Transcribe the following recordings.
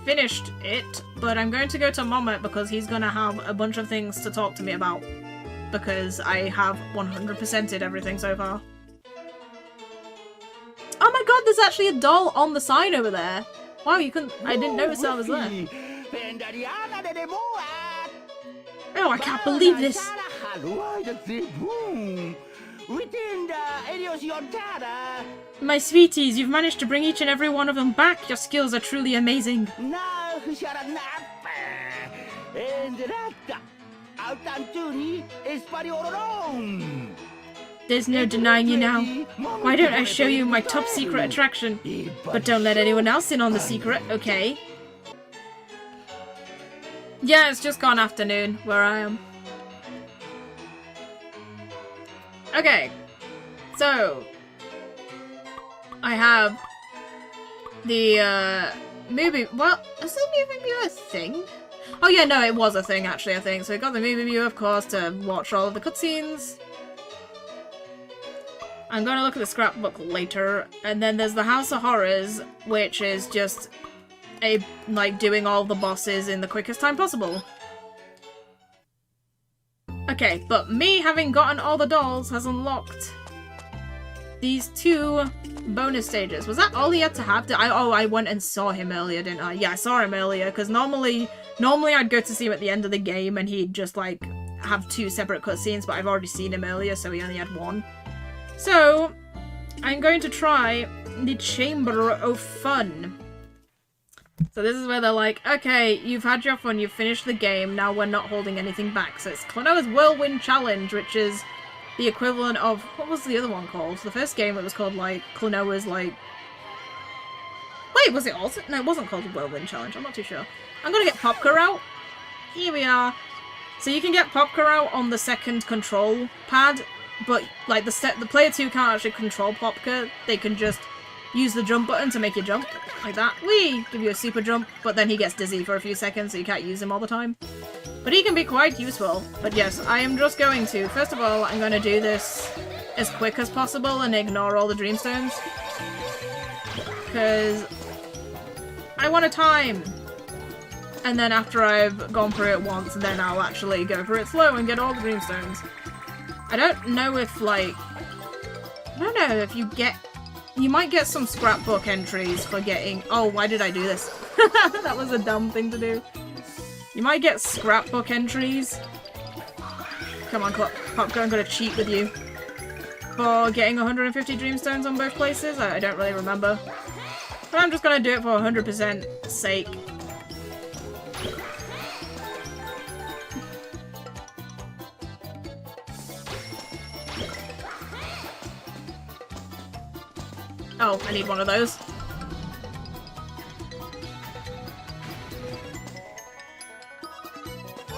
finished it, but I'm going to go to Mommet because he's gonna have a bunch of things to talk to me about. Because I have 100%ed everything so far. Oh my god, there's actually a doll on the side over there. Wow, you couldn't- I didn't notice that was there. Oh, I can't believe this! My sweeties, you've managed to bring each and every one of them back. Your skills are truly amazing. There's no denying you now. Why don't I show you my top secret attraction? But don't let anyone else in on the secret, okay? Yeah, it's just gone afternoon where I am. Okay, so I have the movie. Well, is the movie viewer a thing? Oh yeah, no, it was a thing actually. I think so. We got the movie viewer, of course, to watch all of the cutscenes. I'm gonna look at the scrapbook later, and then there's the House of Horrors, which is just like doing all the bosses in the quickest time possible. Okay, but me having gotten all the dolls has unlocked these 2 bonus stages. Was that all he had to have? I went and saw him earlier, didn't I? Yeah, I saw him earlier, because normally I'd go to see him at the end of the game and he'd just like have 2 separate cutscenes, but I've already seen him earlier, so he only had 1. So, I'm going to try the Chamber of Fun. So this is where they're like, okay, you've had your fun, you've finished the game, now we're not holding anything back. So it's Klonoa's Whirlwind Challenge, which is the equivalent of, what was the other one called? The first game it was called like, Klonoa's like... Wait, was it also? No, it wasn't called the Whirlwind Challenge, I'm not too sure. I'm gonna get Popka out. Here we are. So you can get Popka out on the second control pad, but like the player 2 can't actually control Popka, they can just use the jump button to make you jump, like that. Whee! Give you a super jump, but then he gets dizzy for a few seconds, so you can't use him all the time. But he can be quite useful. But yes, I am just going to, first of all, I'm going to do this as quick as possible and ignore all the Dreamstones. Because I want a time. And then after I've gone through it once, then I'll actually go through it slow and get all the Dreamstones. I don't know if, like... I don't know if you get... You might get some scrapbook entries for getting... Oh, why did I do this? That was a dumb thing to do. You might get scrapbook entries. Come on, Popka, I'm gonna cheat with you. For getting 150 Dreamstones on both places? I don't really remember. But I'm just gonna do it for 100% sake. Oh, I need one of those.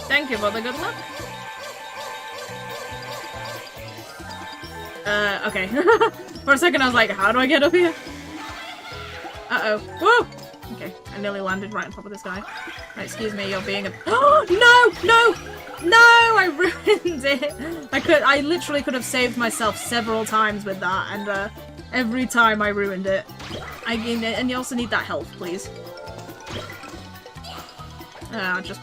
Thank you for the good luck. Okay. For a second I was like, how do I get up here? Uh-oh. Woo! Okay, I nearly landed right on top of this guy. Right, excuse me, you're being a- Oh, no! No! No! I ruined it! I literally could have saved myself several times with that, and, every time I ruined it. And you also need that health, please. Just...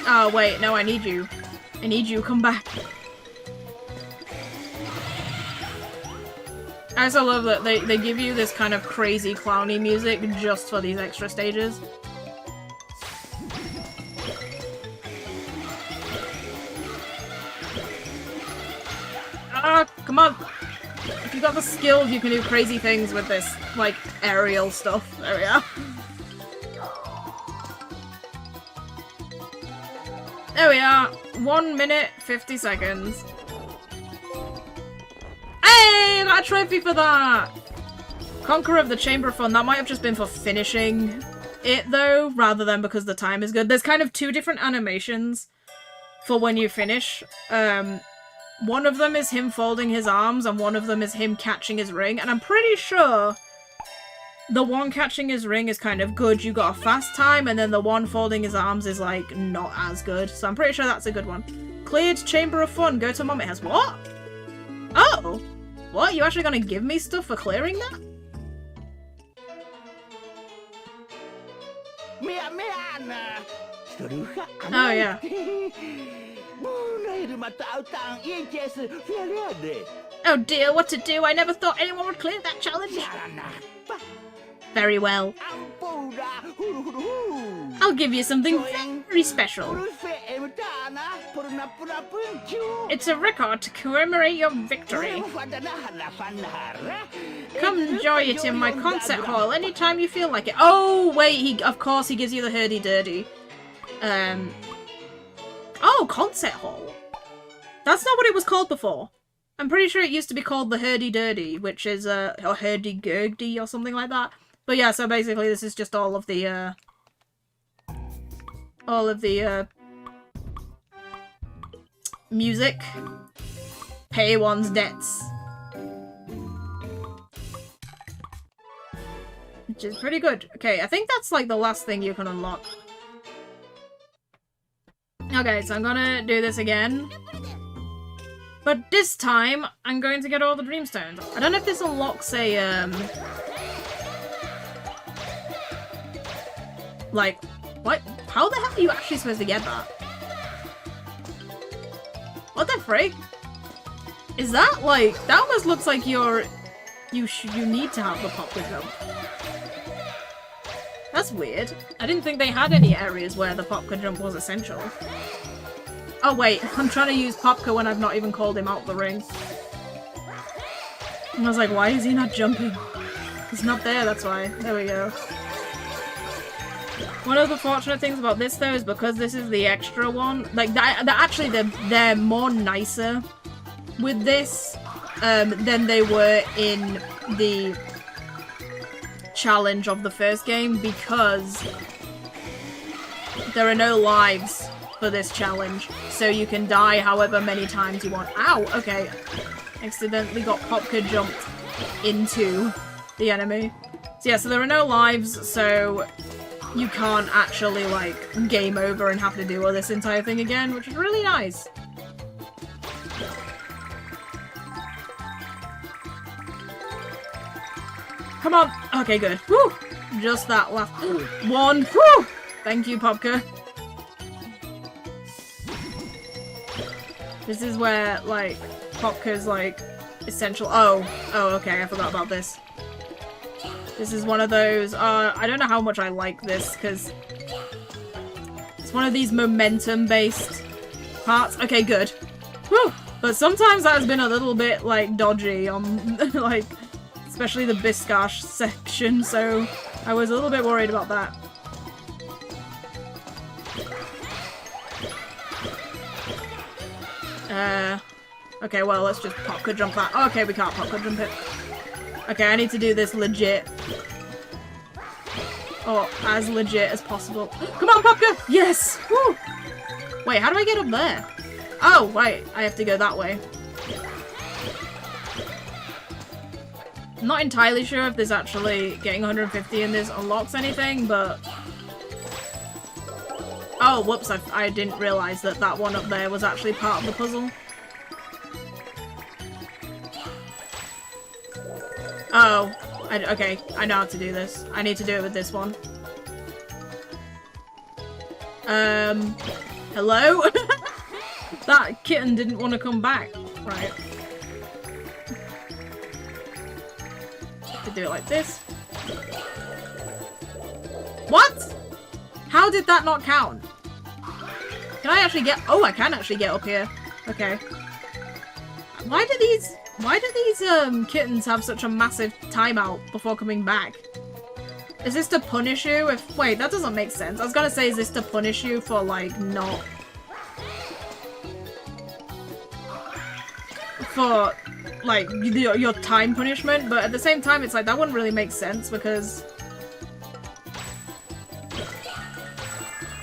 Oh, wait, no, I need you. I need you, come back. I also love that they give you this kind of crazy clowny music just for these extra stages. Ah, come on! If you got the skills, you can do crazy things with this, like, aerial stuff. There we are. There we are. 1 minute, 50 seconds. Hey! I got a trophy for that! Conqueror of the Chamber of Fun. That might have just been for finishing it, though, rather than because the time is good. There's kind of 2 different animations for when you finish. One of them is him folding his arms, and one of them is him catching his ring, and I'm pretty sure the one catching his ring is kind of good, you got a fast time, and then the one folding his arms is, like, not as good. So I'm pretty sure that's a good one. Cleared Chamber of Fun, go to Mom. It has what? Oh! What? You actually gonna give me stuff for clearing that? Oh, yeah. Oh dear, what to do? I never thought anyone would clear that challenge. Very well. I'll give you something very special. It's a record to commemorate your victory. Come enjoy it in my concert hall anytime you feel like it. Oh, wait, of course he gives you the hurdy-durdy. Oh, concert hall. That's not what it was called before. I'm pretty sure it used to be called the hurdy-durdy, which is, or hurdy-gurdy or something like that. But yeah, so basically this is just all of the music. Pay one's debts. Which is pretty good. Okay, I think that's like the last thing you can unlock. Okay, so I'm gonna do this again. But this time, I'm going to get all the Dreamstones. I don't know if this unlocks a, like, what? How the hell are you actually supposed to get that? What the frick? Is that, like, that almost looks like you need to have the popcorn jump. That's weird. I didn't think they had any areas where the popcorn jump was essential. Oh wait, I'm trying to use Popka when I've not even called him out the ring. And I was like, why is he not jumping? He's not there, that's why. There we go. One of the fortunate things about this though is because this is the extra one, like they're more nicer with this than they were in the challenge of the first game, because there are no lives for this challenge, so you can die however many times you want. Ow! Okay. Accidentally got Popka jumped into the enemy. So yeah, so there are no lives, so you can't actually, like, game over and have to do all this entire thing again, which is really nice. Come on! Okay, good. Woo! Just that last one. Woo! Thank you, Popka. This is where, like, Popka's, like, essential- oh, okay, I forgot about this. This is one of those, I don't know how much I like this, because it's one of these momentum-based parts. Okay, good. Whew! But sometimes that has been a little bit, like, dodgy on, like, especially the Biscash section, so I was a little bit worried about that. Okay, well, let's just Popka jump that. Okay, we can't Popka jump it. Okay, I need to do this legit. Or as legit as possible. Come on, Popka! Yes! Woo! Wait, how do I get up there? Oh, wait, I have to go that way. I'm not entirely sure if there's actually getting 150 in this unlocks anything, but... Oh, whoops, I didn't realize that that one up there was actually part of the puzzle. Oh, okay, I know how to do this. I need to do it with this one. Hello? That kitten didn't want to come back. Right. To do it like this. What? How did that not count? Can I actually get- oh, I can actually get up here. Okay. Why do these kittens have such a massive timeout before coming back? Is this to punish you if- wait, that doesn't make sense. I was gonna say, is this to punish you for, like, not... for, like, your time punishment, but at the same time, it's like, that wouldn't really make sense because...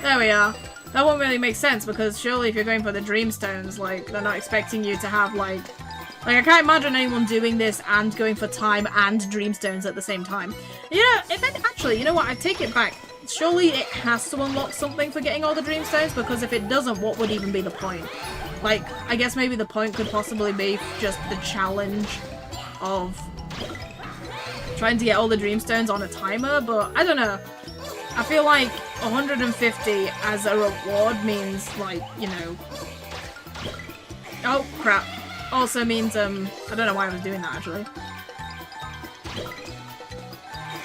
There we are. That won't really make sense because surely if you're going for the Dreamstones, like, they're not expecting you to have, like, I can't imagine anyone doing this and going for time and Dreamstones at the same time. You know, actually, you know what? I take it back. Surely it has to unlock something for getting all the Dreamstones, because if it doesn't, what would even be the point? Like, I guess maybe the point could possibly be just the challenge of trying to get all the Dreamstones on a timer, but I don't know. I feel like 150 as a reward means, like, you know... Oh, crap. Also means, I don't know why I was doing that, actually.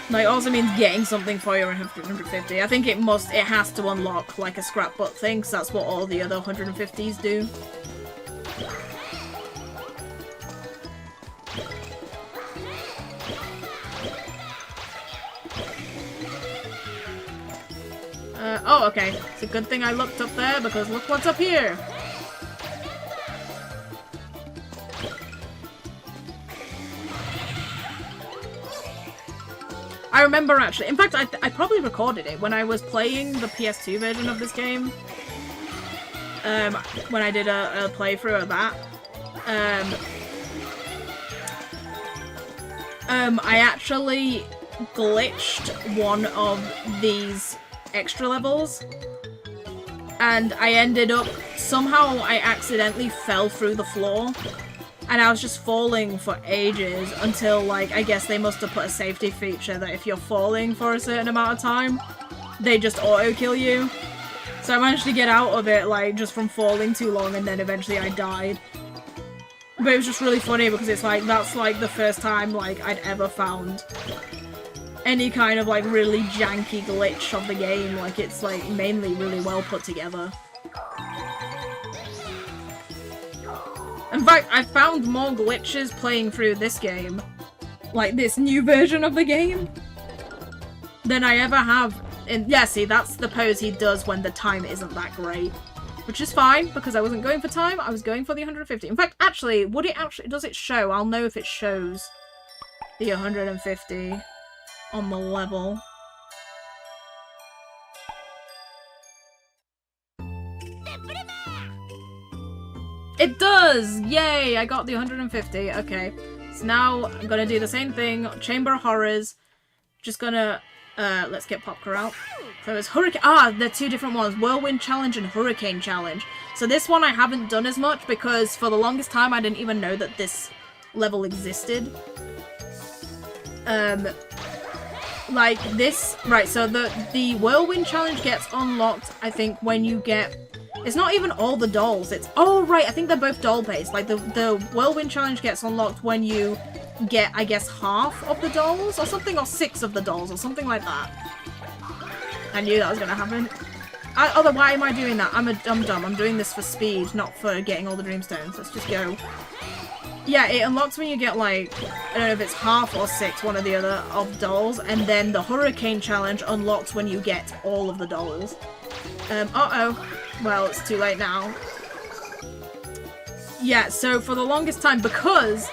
Like, also means getting something for your 150. I think it has to unlock, like, a scrapbook thing, because that's what all the other 150s do. Oh, okay. It's a good thing I looked up there, because look what's up here! I remember, actually. In fact, I probably recorded it when I was playing the PS2 version of this game. When I did a playthrough of that. I actually glitched one of these extra levels, and I ended up, somehow I accidentally fell through the floor, and I was just falling for ages until, like, I guess they must have put a safety feature that if you're falling for a certain amount of time, they just auto-kill you. So I managed to get out of it, like, just from falling too long, and then eventually I died. But it was just really funny because it's like, that's like the first time, like, I'd ever found any kind of, like, really janky glitch of the game. Like, it's, like, mainly really well put together. In fact, I found more glitches playing through this game, like this new version of the game, than I ever have in— yeah, see, that's the pose he does when the time isn't that great. Which is fine, because I wasn't going for time, I was going for the 150. In fact, actually, does it show? I'll know if it shows the 150 on the level. It does! Yay! I got the 150. Okay. So now I'm gonna do the same thing. Chamber of Horrors. Just gonna... let's get Popka out. So it's Hurricane... Ah! They're two different ones. Whirlwind Challenge and Hurricane Challenge. So this one I haven't done as much because for the longest time I didn't even know that this level existed. Like this... Right, so the Whirlwind Challenge gets unlocked, I think, when you get... It's not even all the dolls, it's... Oh, right, I think they're both doll-based. Like, the Whirlwind Challenge gets unlocked when you get, I guess, half of the dolls, or something, or 6 of the dolls, or something like that. I knew that was gonna happen. Although, why am I doing that? I'm dumb. I'm doing this for speed, not for getting all the Dreamstones. Let's just go. Yeah, it unlocks when you get, like, I don't know if it's half or 6, one or the other, of dolls, and then the Hurricane Challenge unlocks when you get all of the dolls. Uh-oh. Well, it's too late now. Yeah, so for the longest time, because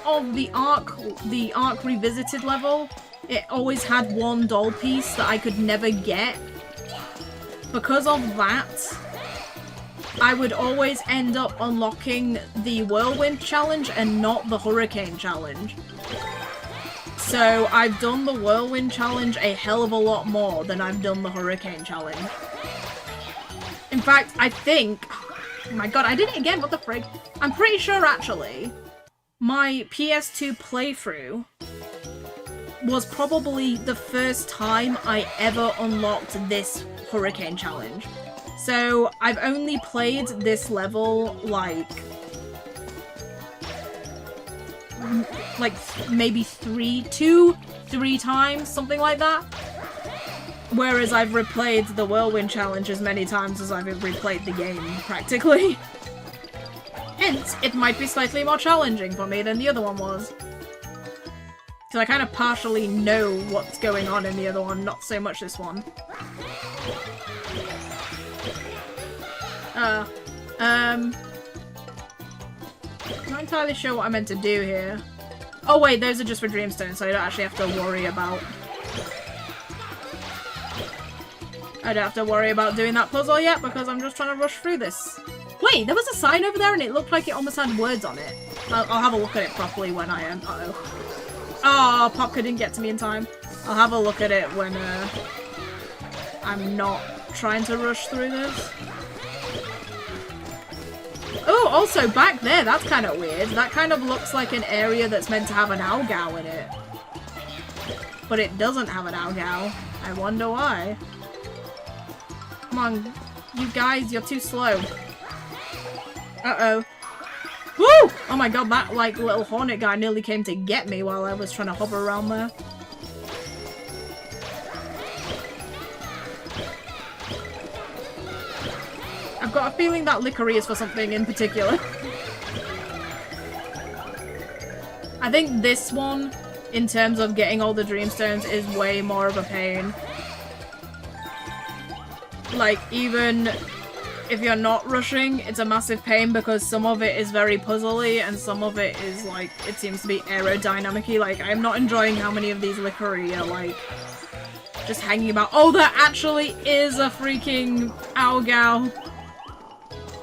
of the Ark Revisited level, it always had one doll piece that I could never get. Because of that, I would always end up unlocking the Whirlwind Challenge and not the Hurricane Challenge. So I've done the Whirlwind Challenge a hell of a lot more than I've done the Hurricane Challenge. In fact, I think... Oh my god, I did it again, what the frig? I'm pretty sure, actually, my PS2 playthrough was probably the first time I ever unlocked this Hurricane Challenge. So, I've only played this level, like maybe 3 times, something like that. Whereas I've replayed the Whirlwind Challenge as many times as I've replayed the game, practically. Hence, it might be slightly more challenging for me than the other one was. So I kind of partially know what's going on in the other one, not so much this one. I'm not entirely sure what I meant to do here. Oh wait, those are just for Dreamstone, so I don't actually have to worry about... I don't have to worry about doing that puzzle yet, because I'm just trying to rush through this. Wait, there was a sign over there and it looked like it almost had words on it. I'll have a look at it properly when I am... Uh-oh. Oh, Popka didn't get to me in time. I'll have a look at it when I'm not trying to rush through this. Oh, also back there, that's kind of weird. That kind of looks like an area that's meant to have an Owl in it. But it doesn't have an Owl. I wonder why. Come on, you guys, you're too slow. Uh-oh. Woo! Oh my god, that, like, little hornet guy nearly came to get me while I was trying to hover around there. I've got a feeling that Lickery is for something in particular. I think this one, in terms of getting all the Dreamstones, is way more of a pain. Like, even if you're not rushing, it's a massive pain because some of it is very puzzly and some of it is, like, it seems to be aerodynamic-y. Like, I'm not enjoying how many of these Lickery are, like, just hanging about. Oh, there actually is a freaking Ow-Gow.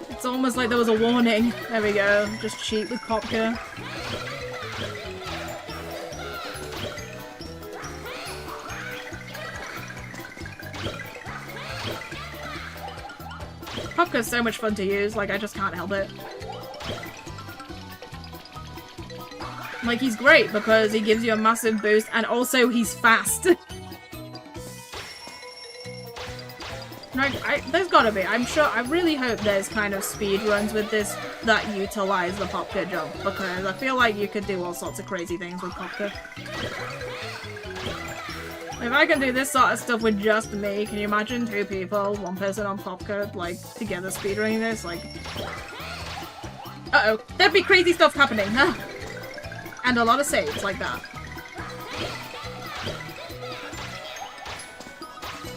It's almost like there was a warning. There we go. Just cheat with Popka. Popka's so much fun to use, like, I just can't help it. Like, he's great because he gives you a massive boost and also he's fast. Like, there's gotta be. I'm sure, I really hope there's kind of speed runs with this that utilize the Popka jump because I feel like you could do all sorts of crazy things with Popka. If I can do this sort of stuff with just me, can you imagine 2 people, 1 person on Popka, like, together speedrunning this? Like... Uh-oh. There'd be crazy stuff happening. And a lot of saves like that.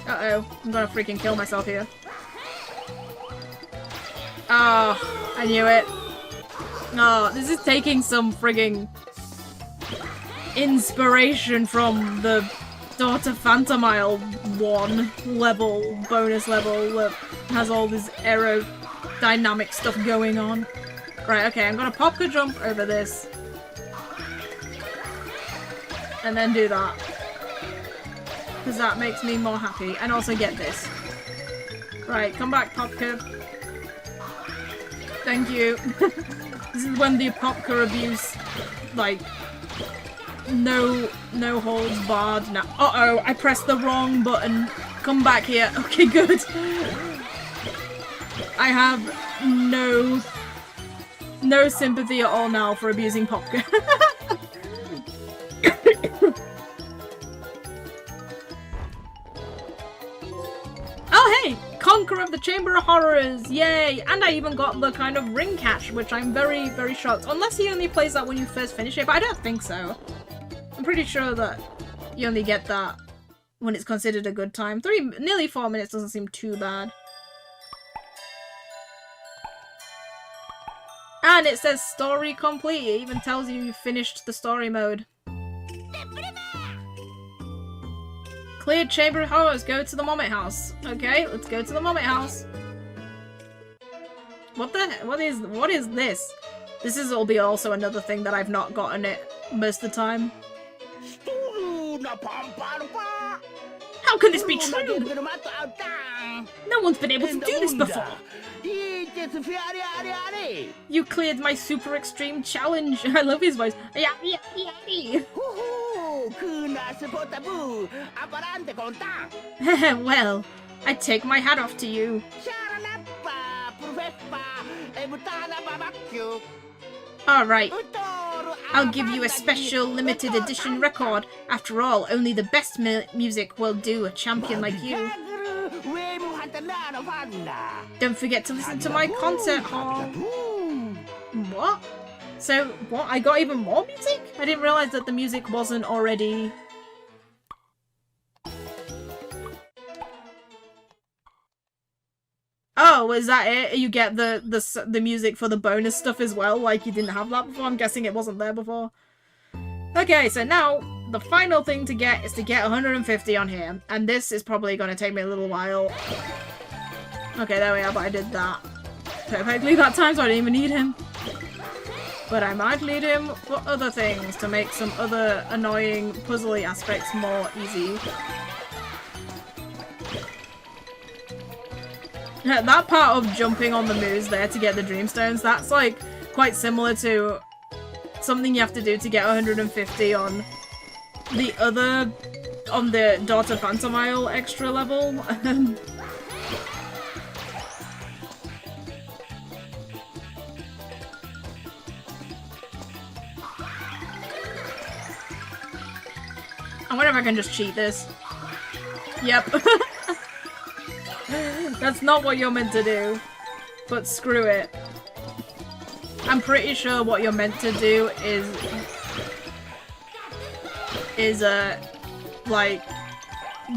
Uh-oh. I'm gonna freaking kill myself here. Oh, I knew it. Oh, this is taking some frigging inspiration from the Daughter Phantomile 1 level, bonus level, that has all this aerodynamic stuff going on. Right, okay, I'm gonna Popka jump over this. And then do that. Because that makes me more happy. And also get this. Right, come back, Popka. Thank you. This is when the Popka abuse, like... No holds barred now. Uh-oh, I pressed the wrong button. Come back here. Okay, good. I have no sympathy at all now for abusing Popka. Oh, hey! Conqueror of the Chamber of Horrors! Yay! And I even got the kind of ring catch, which I'm very, very shocked. Unless he only plays that when you first finish it, but I don't think so. I'm pretty sure that you only get that when it's considered a good time. Nearly 4 minutes doesn't seem too bad. And it says story complete. It even tells you finished the story mode. Cleared Chamber of Horrors. Go to the Mommet House. Okay, let's go to the Mommet House. What the heck? What is this? This is also another thing that I've not gotten it most of the time. How can this be true? No one's been able to do this before. You cleared my super extreme challenge. I love his voice. Well, I take my hat off to you. Alright. I'll give you a special limited edition record. After all, only the best music will do a champion like you. Don't forget to listen to my concert hall. What? So, what? I got even more music? I didn't realize that the music wasn't already... Oh, is that it? You get the music for the bonus stuff as well? Like you didn't have that before? I'm guessing it wasn't there before. Okay, so now the final thing to get is to get 150 on here. And this is probably going to take me a little while. Okay, there we are, but I did that perfectly that time, so I didn't even need him. But I might need him for other things to make some other annoying puzzly aspects more easy. That part of jumping on the moves there to get the Dreamstones, that's like quite similar to something you have to do to get 150 on the Daughter Phantomile extra level. wonder if I can just cheat this. Yep. That's not what you're meant to do. But screw it. I'm pretty sure what you're meant to do is like,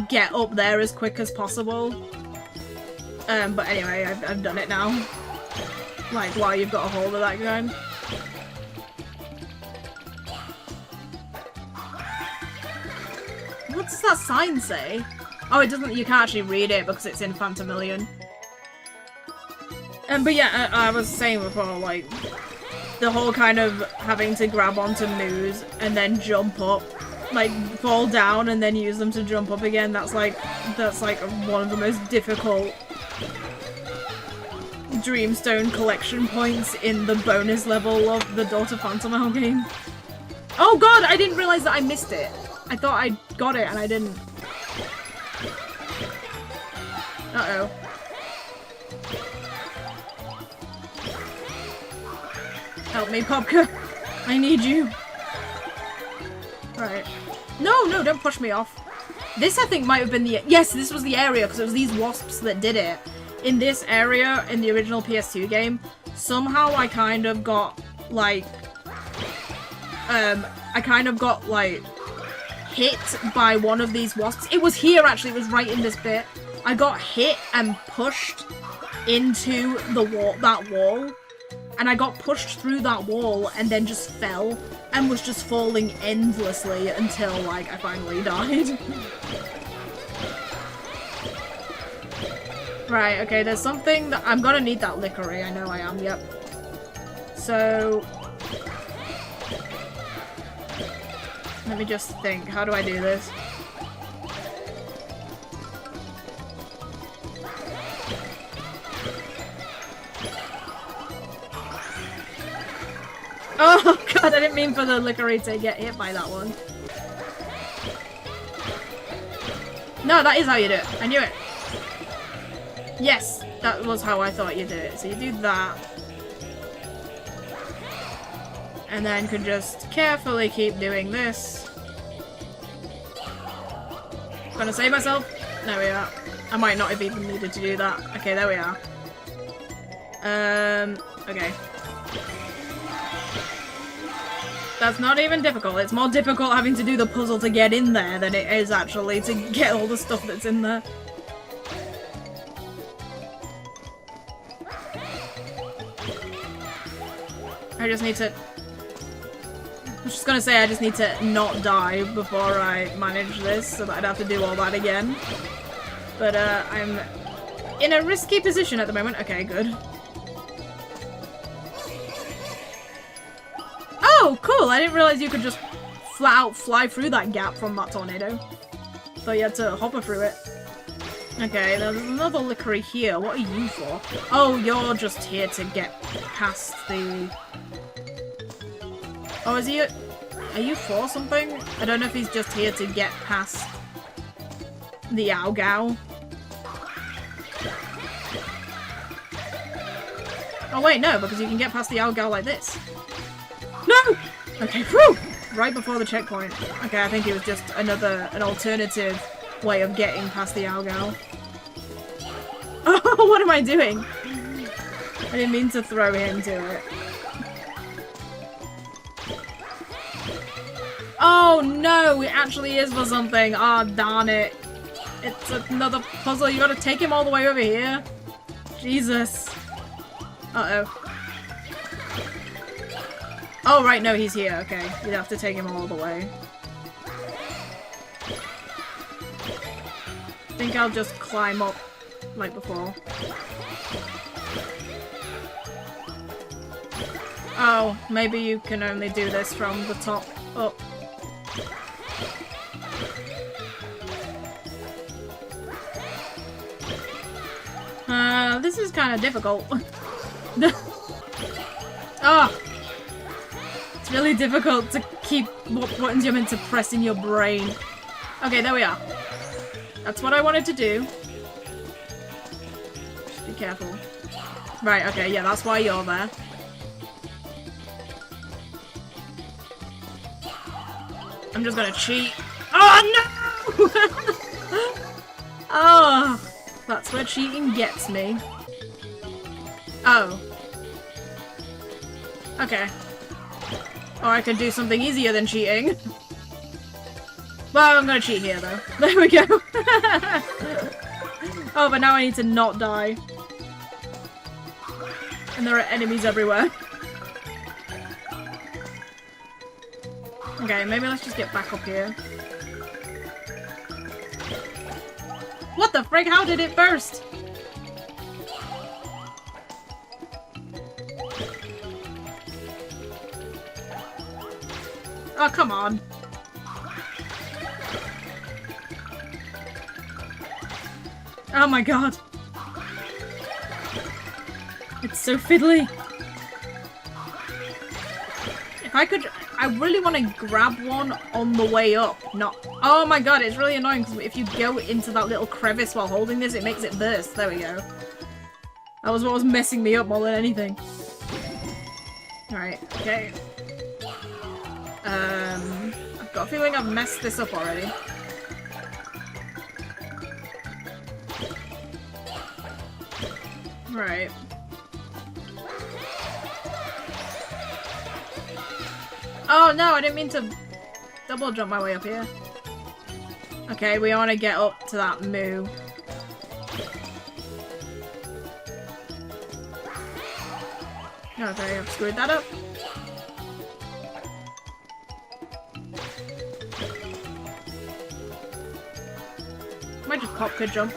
get up there as quick as possible. But anyway, I've done it now. Like, wow, you've got a hold of that guy. What does that sign say? Oh, it doesn't- you can't actually read it because it's in Phantomillion. But yeah, I was saying before, like, the whole kind of having to grab onto moves and then jump up, like, fall down and then use them to jump up again, that's like one of the most difficult Dreamstone collection points in the bonus level of the Daughter Phantomile game. Oh god, I didn't realize that I missed it. I thought I got it and I didn't. Uh-oh. Help me, Popka. I need you. Right. No, no, don't push me off. This, I think, might have been the... Yes, this was the area, because it was these wasps that did it. In this area, in the original PS2 game, somehow I kind of got, like... hit by one of these wasps. It was here, actually. It was right in this bit. I got hit and pushed into the wall, that wall. And I got pushed through that wall and then just fell and was just falling endlessly until, like, I finally died. Right, okay, there's something that I'm gonna need that lickery. I know I am, yep. So... let me just think. How do I do this? Oh god, I didn't mean for the lickery to get hit by that one. No, that is how you do it. I knew it. Yes, that was how I thought you did it. So you do that. And then can just carefully keep doing this. Gonna save myself. There we are. I might not have even needed to do that. Okay, there we are. Okay. That's not even difficult. It's more difficult having to do the puzzle to get in there than it is actually to get all the stuff that's in there. I just need to... I was just gonna say I just need to not die before I manage this so that I'd have to do all that again. But I'm in a risky position at the moment. Okay, good. Oh, cool! I didn't realize you could just flat out fly through that gap from that tornado. Thought you had to hopper through it. Okay, there's another lickery here. What are you for? Oh, you're just here to get past the... Oh, is he... Are you for something? I don't know if he's just here to get past the Ow-Gow. Oh wait, no, because you can get past the Ow-Gow like this. No! Okay, whew! Right before the checkpoint. Okay, I think it was just an alternative way of getting past the Ow-Gow. Oh, what am I doing? I didn't mean to throw him to it. Oh no, it actually is for something. Ah, oh, darn it. It's another puzzle. You gotta take him all the way over here. Jesus. Uh-oh. Oh, right, no, he's here. Okay, you'd have to take him all the way. I think I'll just climb up like before. Oh, maybe you can only do this from the top up. This is kind of difficult. Ah! It's really difficult to keep what buttons you're meant to press in your brain. Okay, there we are. That's what I wanted to do. Just be careful. Right, okay, yeah, that's why you're there. I'm just gonna cheat. Ah! Oh no! Oh, that's where cheating gets me. Oh. Okay. Or I could do something easier than cheating. Well, I'm gonna cheat here though. There we go. Oh, but now I need to not die. And there are enemies everywhere. Okay, maybe let's just get back up here. What the frig? How did it burst? Oh, come on. Oh my god. It's so fiddly. If I could... I really want to grab one on the way up, not... Oh my god, it's really annoying because if you go into that little crevice while holding this, it makes it burst. There we go. That was what was messing me up more than anything. Alright, okay. I've got a feeling I've messed this up already. Right. Oh no, I didn't mean to double jump my way up here. Okay, we want to get up to that moo. Okay, I've screwed that up. Might just pop could jump.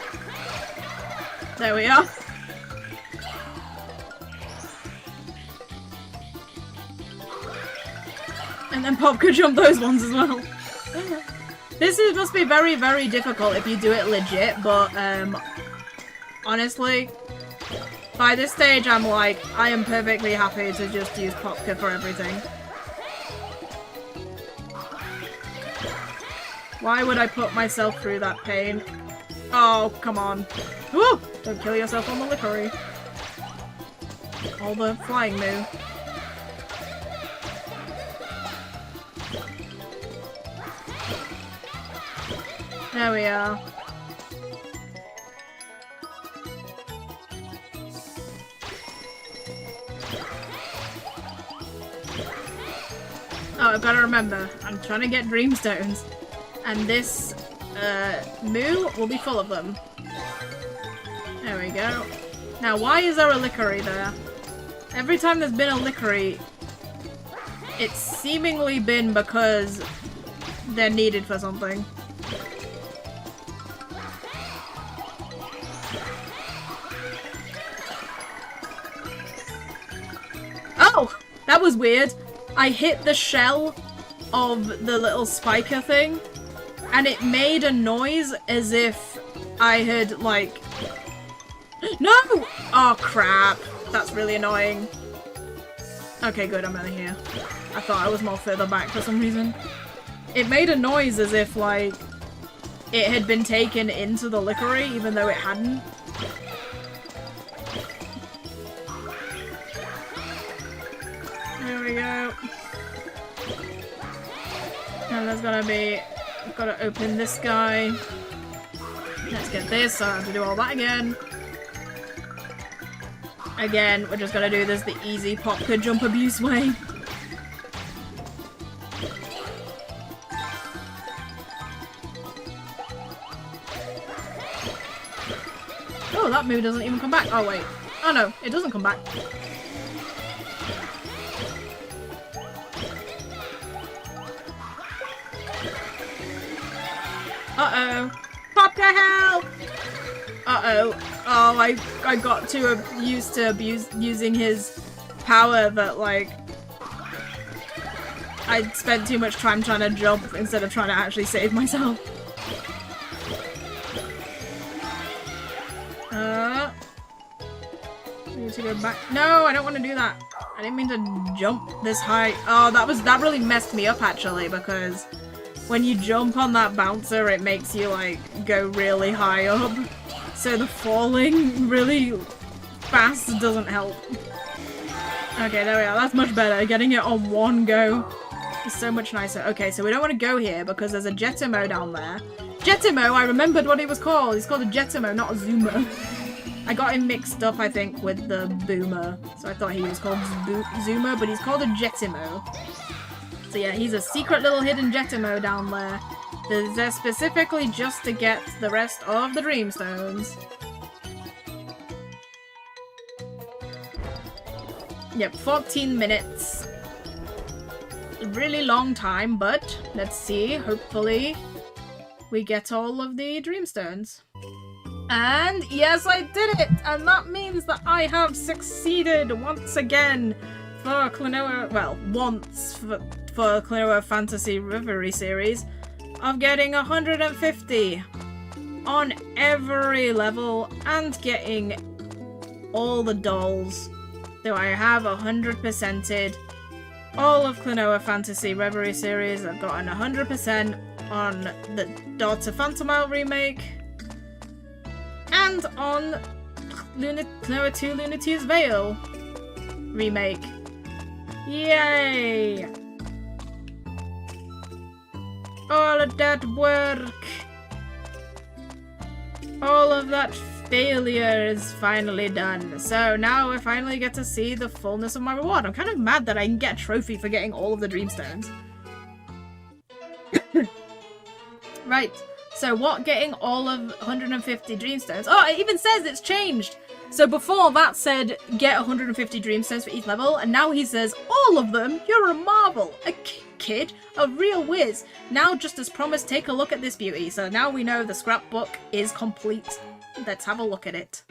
There we are. And then Pop could jump those ones as well. This must be very, very difficult if you do it legit, but honestly, by this stage I'm like, I am perfectly happy to just use Popka for everything. Why would I put myself through that pain? Oh, come on. Woo! Don't kill yourself on the lickery. All the flying moo. There we are. Oh, I've got to remember, I'm trying to get Dreamstones. And this, moo will be full of them. There we go. Now, why is there a lickery there? Every time there's been a lickery, it's seemingly been because they're needed for something. Oh! That was weird. I hit the shell of the little spiker thing, and it made a noise as if I had, like... No! Oh, crap. That's really annoying. Okay, good, I'm out of here. I thought I was more further back for some reason. It made a noise as if, like, it had been taken into the lickery, even though it hadn't. There we go. And there's gonna be... I've gotta open this guy. Let's get this, so I have to do all that again. Again, we're just gonna do this the easy Popka jump abuse way. Oh, that move doesn't even come back. Oh, wait. Oh, no, it doesn't come back. Uh-oh. Popka, help! Uh-oh. Oh, I got too used to using his power that, like... I spent too much time trying to jump instead of trying to actually save myself. I need to go back. No, I don't want to do that. I didn't mean to jump this high. Oh, that really messed me up, actually, because when you jump on that bouncer, it makes you, like, go really high up. So the falling really fast doesn't help. Okay, there we are. That's much better. Getting it on one go. It's so much nicer. Okay, so we don't want to go here because there's a Jetimo down there. Jetimo, I remembered what he was called. He's called a Jetimo, not a Zoomer. I got him mixed up, I think, with the Boomer. So I thought he was called Zoomer, but he's called a Jetimo. So yeah, he's a secret little hidden Jetimo down there. They're there specifically just to get the rest of the Dreamstones. Yep, 14 minutes. A really long time, but let's see. Hopefully we get all of the Dreamstones. And yes, I did it! And that means that I have succeeded once again for Klonoa, well, once for Klonoa Phantasy Reverie series of getting 150 on every level and getting all the dolls. So I have 100%ed all of Klonoa Phantasy Reverie series. I've gotten 100% on the Daughter Phantom Isle remake and on Klonoa 2 Lunatea's Veil remake. Yay! All of that work, all of that failure is finally done. So now I finally get to see the fullness of my reward. I'm kind of mad that I can get a trophy for getting all of the Dreamstones. Right, so what getting all of 150 Dreamstones? Oh, it even says it's changed! So before that said get 150 Dreamstones for each level, and now he says all of them? You're a marvel! A kid, a real whiz. Now, just as promised, take a look at this beauty. So now we know the scrapbook is complete. Let's have a look at it.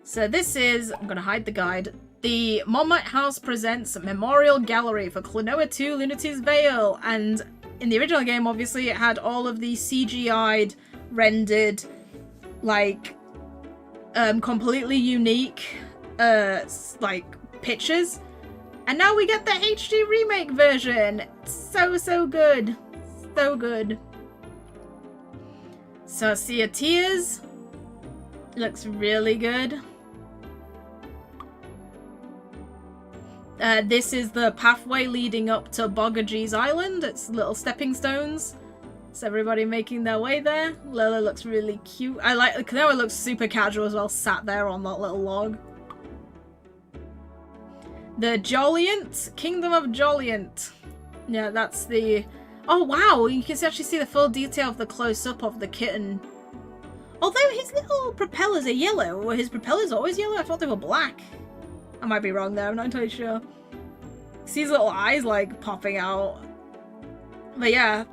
So this is, I'm gonna hide the guide, the Monmouth House presents Memorial Gallery for Klonoa 2 Lunatea's Veil. And in the original game, obviously, it had all of the CGI'd, rendered, like, completely unique, like, pictures. And now we get the HD remake version. So good. So good. So Sea of Tears looks really good. This is the pathway leading up to Bogagee's Island. It's little stepping stones. So everybody making their way there. Lola looks really cute. I like Klonoa looks super casual as well, sat there on that little log. The Joliant, Kingdom of Joliant. Yeah, that's the... Oh wow, you can actually see the full detail of the close-up of the kitten. Although his little propellers are yellow. Were his propellers always yellow? I thought they were black. I might be wrong there, I'm not entirely sure. See his little eyes like popping out. But yeah.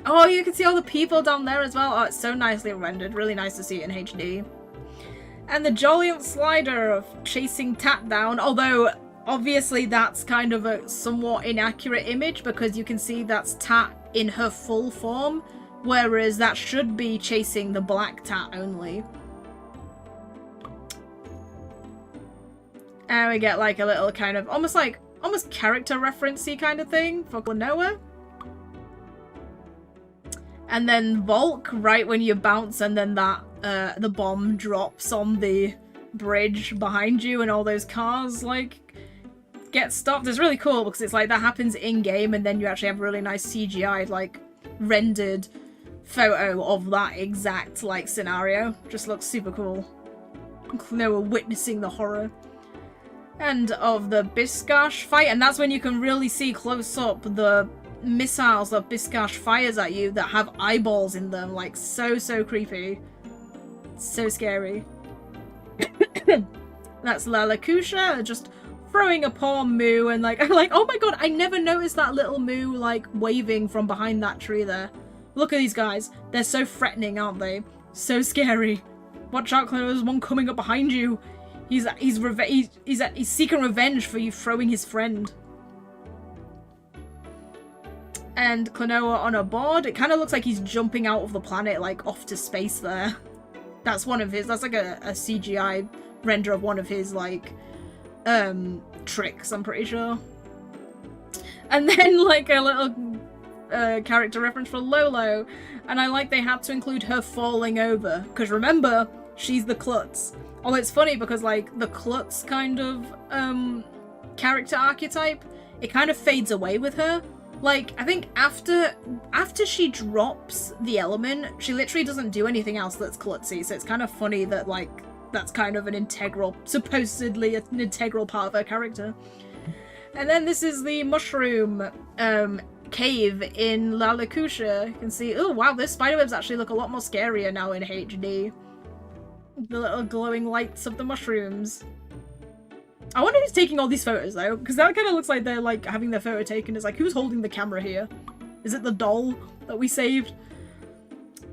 Oh, you can see all the people down there as well. Oh, it's so nicely rendered. Really nice to see it in HD. And the Joliant slider of chasing Tat down, although obviously that's kind of a somewhat inaccurate image because you can see that's Tat in her full form, whereas that should be chasing the black Tat only. And we get like a little kind of almost character reference-y kind of thing for Klonoa. And then Volk, right when you bounce and then that the bomb drops on the bridge behind you and all those cars like get stopped. It's really cool because it's like that happens in-game and then you actually have a really nice CGI like rendered photo of that exact like scenario. Just looks super cool. Klonoa witnessing the horror. And of the Biscash fight, and that's when you can really see close up the missiles that Biscash fires at you that have eyeballs in them, like so creepy. So scary. That's Lalakusha just throwing a paw moo and like I'm like, oh my god, I never noticed that little moo like waving from behind that tree there. Look at these guys. They're so threatening, aren't they? So scary. Watch out, Klonoa, there's one coming up behind you. He's seeking revenge for you throwing his friend. And Klonoa on a board. It kind of looks like he's jumping out of the planet, like off to space there. That's one of his, that's like a CGI render of one of his like tricks, I'm pretty sure. And then like a little character reference for Lolo. And I like they had to include her falling over. Because remember, she's the klutz. Although it's funny because like the klutz kind of character archetype it kind of fades away with her. Like, I think after she drops the element, she literally doesn't do anything else that's klutzy, so it's kind of funny that, like, that's kind of supposedly an integral part of her character. And then this is the mushroom cave in La Lakusha. You can see, oh wow, those spiderwebs actually look a lot more scarier now in HD. The little glowing lights of the mushrooms. I wonder who's taking all these photos though, because that kind of looks like they're like having their photo taken. It's like, who's holding the camera here? Is it the doll that we saved?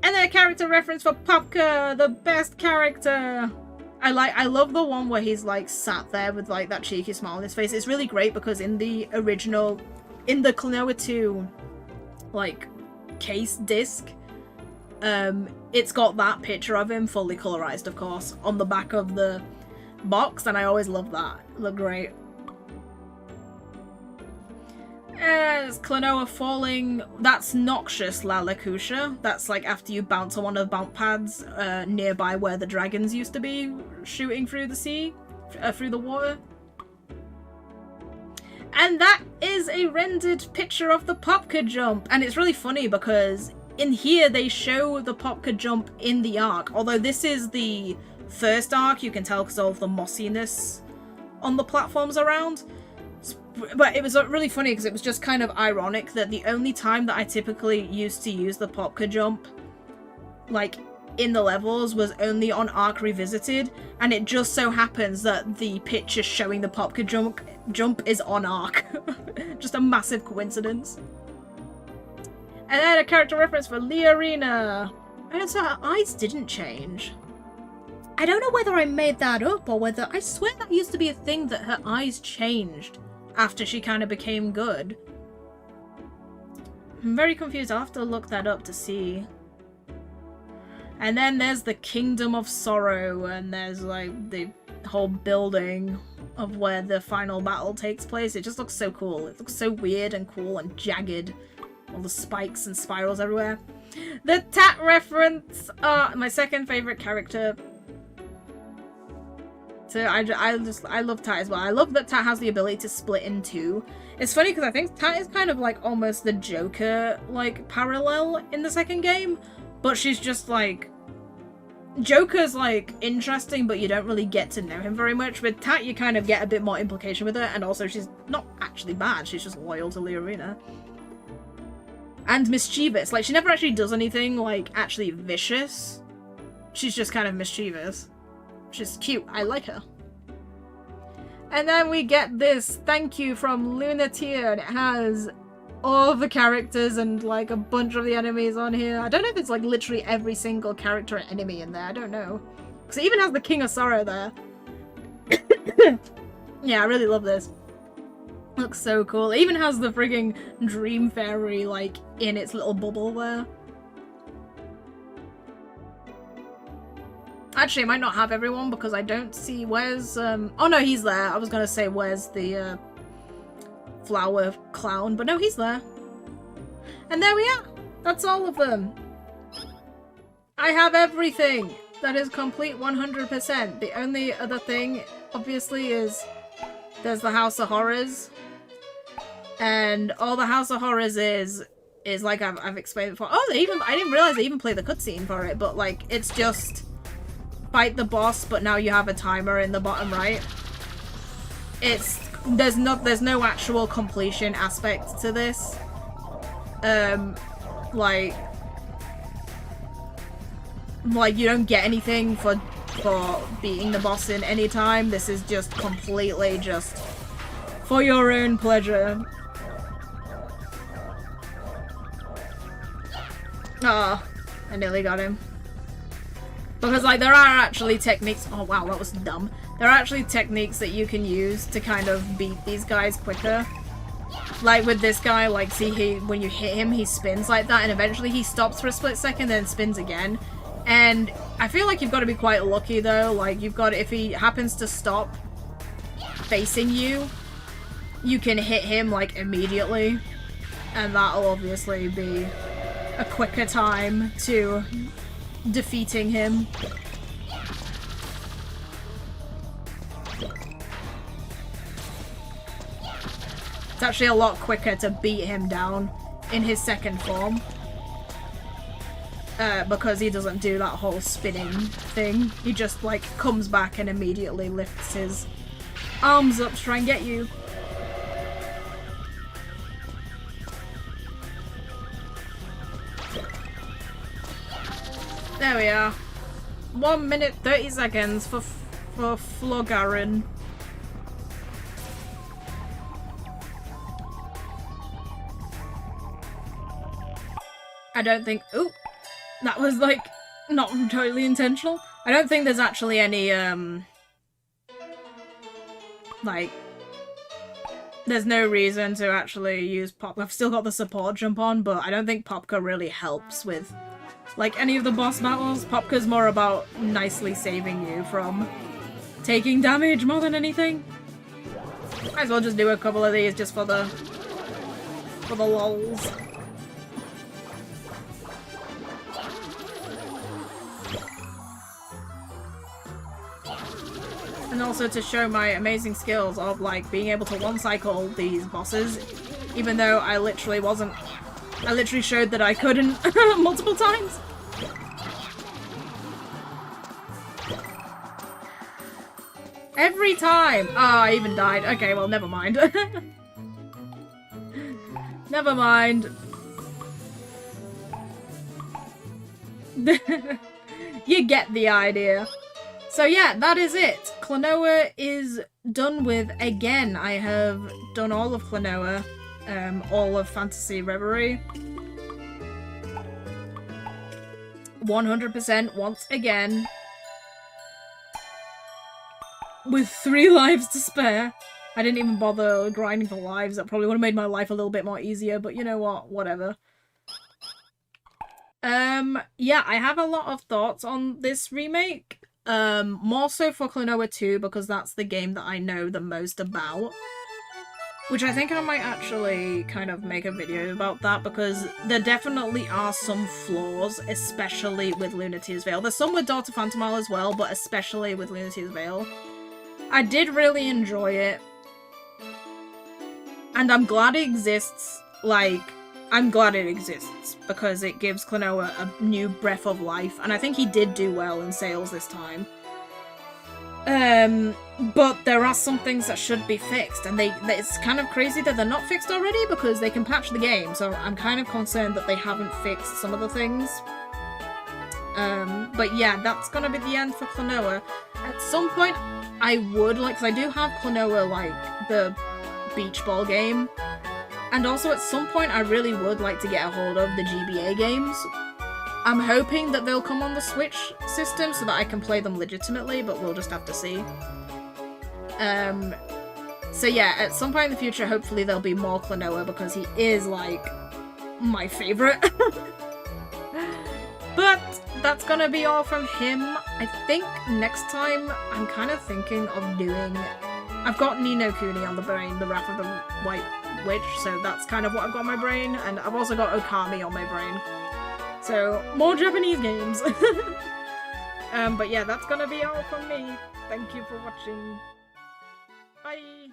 And then a character reference for Popka, the best character. I love the one where he's like sat there with like that cheeky smile on his face. It's really great because in the original, in the Klonoa 2 like case disc, it's got that picture of him fully colorized, of course, on the back of the box, and I always love that. It looked great. As Klonoa falling, that's Noxious La Lakusha. That's like after you bounce on one of the bounce pads nearby where the dragons used to be shooting through the sea, through the water. And that is a rendered picture of the Popka jump, and it's really funny because in here they show the Popka jump in the arc, although this is the first arc, you can tell because of the mossiness on the platforms around. But it was really funny because it was just kind of ironic that the only time that I typically used to use the Popka jump, like, in the levels was only on Arc Revisited, and it just so happens that the picture showing the Popka jump is on Arc. Just a massive coincidence. And then a character reference for Liarina. And so her eyes didn't change. I don't know whether I made that up or whether... I swear that used to be a thing that her eyes changed after she kind of became good. I'm very confused. I'll have to look that up to see. And then there's the Kingdom of Sorrow, and there's like the whole building of where the final battle takes place. It just looks so cool. It looks so weird and cool and jagged. All the spikes and spirals everywhere. The Tat reference! My second favourite character. So I love Tat as well. I love that Tat has the ability to split in two. It's funny because I think Tat is kind of like almost the Joker like parallel in the second game, but she's just like Joker's like interesting, but you don't really get to know him very much. With Tat, you kind of get a bit more implication with her, and also she's not actually bad. She's just loyal to Liarina. And mischievous. Like, she never actually does anything like actually vicious. She's just kind of mischievous. She's cute. I like her. And then we get this thank you from Lunateer, and it has all the characters and like a bunch of the enemies on here. I don't know if it's like literally every single character and enemy in there. I don't know. Because it even has the King of Sorrow there. Yeah, I really love this. Looks so cool. It even has the frigging Dream Fairy like in its little bubble there. Actually, I might not have everyone because I don't see where's oh no, he's there. I was gonna say where's the flower clown, but no, he's there. And there we are. That's all of them. I have everything. That is complete 100%. The only other thing, obviously, is there's the House of Horrors. And all the House of Horrors is like I've explained before. Oh, I didn't realize they even play the cutscene for it, but like it's just fight the boss, but now you have a timer in the bottom right. There's no actual completion aspect to this. Like you don't get anything for beating the boss in any time. This is just completely just for your own pleasure. Ah, I nearly got him. Because, like, there are actually techniques- oh wow, that was dumb. There are actually techniques that you can use to kind of beat these guys quicker. Like with this guy, like, see, when you hit him, he spins like that, and eventually he stops for a split second, then spins again. And I feel like you've got to be quite lucky, though. Like, if he happens to stop facing you, you can hit him, like, immediately. And that'll obviously be a quicker time to defeating him. It's actually a lot quicker to beat him down in his second form. Because he doesn't do that whole spinning thing. He just, like, comes back and immediately lifts his arms up to try and get you. There we are. 1 minute 30 seconds for Flogarin. I don't think... Ooh! That was, like, not totally intentional. I don't think there's actually any, like... There's no reason to actually use Pop. I've still got the support jump on, but I don't think Popka really helps with, like, any of the boss battles. Popka's more about nicely saving you from taking damage more than anything. Might as well just do a couple of these just for the lols. And also to show my amazing skills of, like, being able to one-cycle these bosses, even though I literally wasn't... I literally showed that I couldn't multiple times. Every time! Oh, I even died. Okay, well, never mind. Never mind. You get the idea. So yeah, that is it. Klonoa is done with again. I have done all of Klonoa, all of Phantasy Reverie. 100% once again. With 3 lives to spare. I didn't even bother grinding for lives. That probably would have made my life a little bit more easier, but you know what? Whatever. Yeah, I have a lot of thoughts on this remake. More so for Klonoa 2, because that's the game that I know the most about. Which I think I might actually kind of make a video about that, because there definitely are some flaws, especially with Lunatea's Veil. There's some with Daughter Phantomile as well, but especially with Lunatea's Veil. I did really enjoy it. And I'm glad it exists. Like, I'm glad it exists, because it gives Klonoa a new breath of life, and I think he did do well in sales this time. But there are some things that should be fixed, and it's kind of crazy that they're not fixed already, because they can patch the game, so I'm kind of concerned that they haven't fixed some of the things. But yeah, that's gonna be the end for Klonoa. At some point, I would, like, because I do have Klonoa, like, the beach ball game. And also, at some point, I really would like to get a hold of the GBA games. I'm hoping that they'll come on the Switch system so that I can play them legitimately, but we'll just have to see. So yeah, at some point in the future, hopefully there'll be more Klonoa, because he is, like, my favourite. But that's gonna be all from him. I think next time, I'm kind of thinking of doing... I've got Ni no Kuni on the brain, the Wrath of the White Witch, so that's kind of what I've got on my brain, and I've also got Okami on my brain. So, more Japanese games. But yeah, that's gonna be all from me. Thank you for watching. Bye!